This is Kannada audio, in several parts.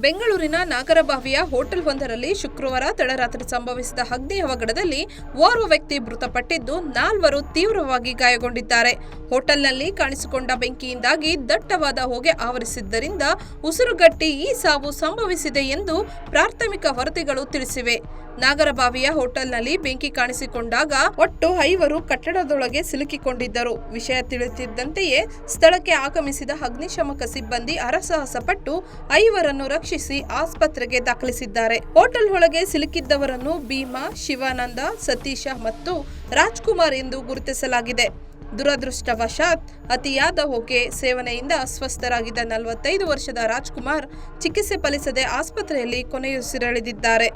ಬೆಂಗಳೂರಿನ ನಾಗರಬಾವಿಯ ಹೋಟೆಲ್ ಒಂದರಲ್ಲಿ ಶುಕ್ರವಾರ ತಡರಾತ್ರಿ ಸಂಭವಿಸಿದ ಅಗ್ನಿ ಅವಘಡದಲ್ಲಿ ಓರ್ವ ವ್ಯಕ್ತಿ ಮೃತಪಟ್ಟಿದ್ದು 4 ತೀವ್ರವಾಗಿ ಗಾಯಗೊಂಡಿದ್ದಾರೆ. ಹೋಟೆಲ್ನಲ್ಲಿ ಕಾಣಿಸಿಕೊಂಡ ಬೆಂಕಿಯಿಂದಾಗಿ ದಟ್ಟವಾದ ಹೊಗೆ ಆವರಿಸಿದ್ದರಿಂದ ಉಸಿರುಗಟ್ಟಿ ಈ ಸಾವು ಸಂಭವಿಸಿದೆ ಎಂದು ಪ್ರಾಥಮಿಕ ವರದಿಗಳು ತಿಳಿಸಿವೆ. ನಾಗರಬಾವಿಯ ಹೋಟೆಲ್ನಲ್ಲಿ ಬೆಂಕಿ ಕಾಣಿಸಿಕೊಂಡಾಗ ಒಟ್ಟು 5 ಕಟ್ಟಡದೊಳಗೆ ಸಿಲುಕಿಕೊಂಡಿದ್ದರು. ವಿಷಯ ತಿಳಿಯುತ್ತಿದ್ದಂತೆಯೇ ಸ್ಥಳಕ್ಕೆ ಆಗಮಿಸಿದ ಅಗ್ನಿಶಾಮಕ ಸಿಬ್ಬಂದಿ ಹರಸಾಹಸ ಪಟ್ಟು 5ರನ್ನು ರಕ್ಷಿಸಿ ಆಸ್ಪತ್ರೆಗೆ ದಾಖಲಿಸಿದ್ದಾರೆ. ಹೋಟೆಲ್ ಒಳಗೆ ಸಿಲುಕಿದ್ದವರನ್ನು ಭೀಮಾ, ಶಿವಾನಂದ, ಸತೀಶ ಮತ್ತು ರಾಜ್ಕುಮಾರ್ ಎಂದು ಗುರುತಿಸಲಾಗಿದೆ. ದುರದೃಷ್ಟವಶಾತ್ ಅತಿಯಾದ ಹೊಗೆ ಸೇವನೆಯಿಂದ ಅಸ್ವಸ್ಥರಾಗಿದ್ದ 45 ವರ್ಷದ ರಾಜ್ಕುಮಾರ್ ಚಿಕಿತ್ಸೆ ಫಲಿಸದೆ ಆಸ್ಪತ್ರೆಯಲ್ಲಿ ಕೊನೆಯುಸಿರೆಳೆದಿದ್ದಾರೆ.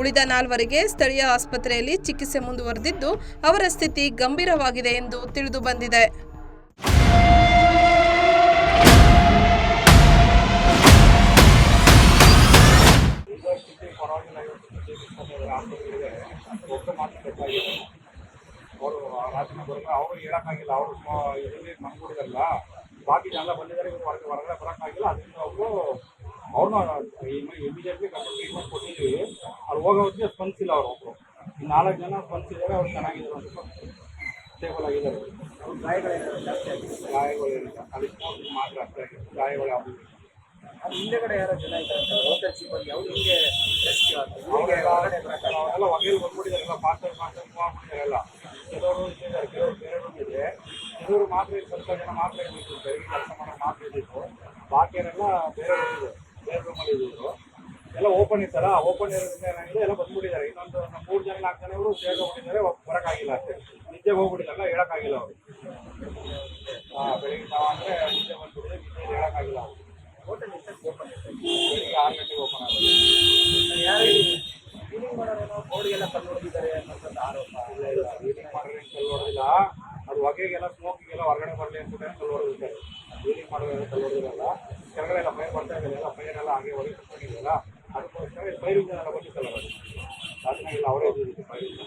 ಉಳಿದ 4ರಿಗೆ ಸ್ಥಳೀಯ ಆಸ್ಪತ್ರೆಯಲ್ಲಿ ಚಿಕಿತ್ಸೆ ಮುಂದುವರೆದಿದ್ದು ಅವರ ಸ್ಥಿತಿ ಗಂಭೀರವಾಗಿದೆ ಎಂದು ತಿಳಿದು ಬಂದಿದೆ. ಅವರು ಹೇಳಕ್ಕಾಗಿಲ್ಲ, ಅವರು ಇದರಲ್ಲಿ ಮನ್ಕೊಂಡಿರಲ್ಲ, ಬಾಕಿ ಜನ ಬಂದಿದ್ದಾರೆ, ಹೊರಗಡೆ ಬರೋಕ್ಕಾಗಿಲ್ಲ. ಅದರಿಂದ ಅವ್ರನ್ನ ಇಮಿಡಿಯೇಟ್ಲಿ ಕರ್ಕೊಂಡು ಟ್ರೀಟ್ಮೆಂಟ್ ಕೊಟ್ಟಿದ್ದೀವಿ. ಅವ್ರು ಹೋಗೋ ಹೊತ್ತಿಗೆ ಸ್ಪಂದಿಸಿಲ್ಲ. ಅವರು 4 ಜನ ಸ್ಪಂದಿಸಿದ್ದಾರೆ. ಅವ್ರು ಚೆನ್ನಾಗಿದ್ದಾರೆ, ಒಂದು ಸ್ವಲ್ಪ ಸ್ಟೇಬಲ್ ಆಗಿದ್ದಾರೆ. ಗಾಯಗಳೇನಿಲ್ಲ, ಅಲ್ಲಿ ಸ್ಮೋಕ್ ಮಾತ್ರ ಅಷ್ಟೇ ಆಗಿದೆ. ಗಾಯಗಳು ಯಾವುದು ಅದು ಹಿಂದೆಗಡೆ ಯಾರೋ ಜನ ಇದ್ದಾರೆ ಹೋಟೆಲ್ ಸಿಬ್ಬಂದಿ, ಅವ್ರು ಹಿಂಗೆ ಅವರೆಲ್ಲ ಹೊಗೆಯಲ್ಲಿ ಬಂದ್ಬಿಟ್ಟಿದ್ದಾರೆಲ್ಲ, ಫಾಸ್ಟಾಗಿ ಮೂವ್ ಆಗ್ಬಿಟ್ಟಿದ್ದಾರೆಲ್ಲ. ಕೆಲವರು ಇದ್ದಾರೆ, ಕೆಲವರು ಬೇರೆ ಇದ್ರೆ, ಕೆಲವರು ಮಾತ್ರ ಸ್ವಲ್ಪ ಜನ ಮಾತ್ರ ಇದ್ದಿತ್ತು, ಬೆಳಗ್ಗೆ ಕೆಲಸ ಮಾಡೋದು ಮಾತ್ರ ಇದ್ದಿತ್ತು. ಬಾಕಿಯವರೆಲ್ಲ ಬೇರೆ ರೂಮಲ್ಲಿ ಇದ್ದಿದ್ರು. ಎಲ್ಲ ಓಪನ್ ಇತ್ತಲ್ಲ, ಓಪನ್ ಇರೋದ್ರಿಂದ ಏನಾಗಿದೆ, ಎಲ್ಲ ಬಂದ್ಬಿಟ್ಟಿದ್ದಾರೆ. ಇನ್ನೊಂದು 3 ಜನ 4 ಜನ ಇವರು ಸೇರಿ ಹೋಗ್ಬಿಟ್ಟಿದ್ದಾರೆ. ಬರೋಕ್ಕಾಗಿಲ್ಲ ಅಷ್ಟೇ, ನಿದ್ದೆ ಹೋಗ್ಬಿಟ್ಟಿಲ್ಲ, ಹೇಳೋಕ್ಕಾಗಿಲ್ಲ ಅವರು. ಬೆಳಿಗ್ಗೆ ನಾವು ಅಂದರೆ ನಿದ್ದೆ ಬಂದ್ಬಿಟ್ಟಿದೆ, ನಿದ್ದೆ ಹೇಳೋಕ್ಕಾಗಿಲ್ಲ ಅವರು. ಹೋಟೆಲ್ ಓಪನ್ ಇತ್ತು, ಬೆಳಿಗ್ಗೆ 6 ಗಂಟೆಗೆ ಓಪನ್ ಆಗುತ್ತೆ. ಯಾರು ಕ್ಲೀನಿಂಗ್ ಮಾಡೋರೇನೋ ಬೋರ್ಡ್ಗೆಲ್ಲ ಕಲ್ಲು ಹೊಡೆದಿದ್ದಾರೆ ಅನ್ನೋಂಥದ್ದು ಆರೋಪ. ಇಲ್ಲ, ಕ್ಲೀನಿಂಗ್ ಮಾಡೋರು ಕಲ್ಲು ಹೊಡೆದಿಲ್ಲ. ಅದು ಹೊಗೆಗೆಲ್ಲ ಸ್ಮೋಕಿಗೆಲ್ಲ ಹೊರಗಡೆ ಬರಲಿ ಅಂದ್ಬಿಟ್ಟು ಕಲ್ಲು ಹೊಡೆದಿದ್ದಾರೆ. ಕ್ಲೀನಿಂಗ್ ಮಾಡೋದು ಕಲ್ಲು ಹೊಡೆದಿರಲ್ಲ. ಕೆಳಗಡೆ ಎಲ್ಲ ಫೈರ್ ಬರ್ತಾ ಇದ್ದಾರೆಲ್ಲ, ಫೈರೆಲ್ಲ ಹಾಗೆ ಹೊರಗೆ ಕಟ್ಕೊಂಡಿದ್ದಾರಲ್ಲ, ಅದಕ್ಕೋಸ್ಕರ ಫೈರಿಂದ ಎಲ್ಲ ಬಂದಿತ್ತಲ್ಲ, ಅದನ್ನಾಗಿಲ್ಲ ಅವರೇ ಇದ್ದಿದ್ದು ಫೈರಿಂದ.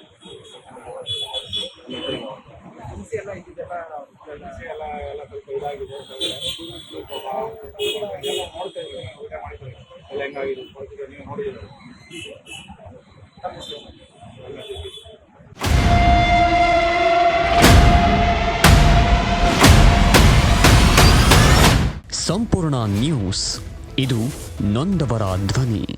ಹಿಂಸೆ ಎಲ್ಲ ಇದ್ದಿದ್ದೆಲ್ಲ ಎಲ್ಲ ಸ್ವಲ್ಪ ಇದಾಗಿದೆ. ಎಲ್ಲ ನೋಡ್ತಾ ಇದ್ದೀವಿ, ಊಟ ಮಾಡಿದ್ದೀವಿ, ಎಲ್ಲ ಹೆಂಗಾಗಿದೆ ಪರಿಸ್ಥಿತಿ ನೀವು ನೋಡಿದ್ದೀವಿ. ಸಂಪೂರ್ಣ ನ್ಯೂಸ್, ಇದು ನೊಂದವರ ಧ್ವನಿ.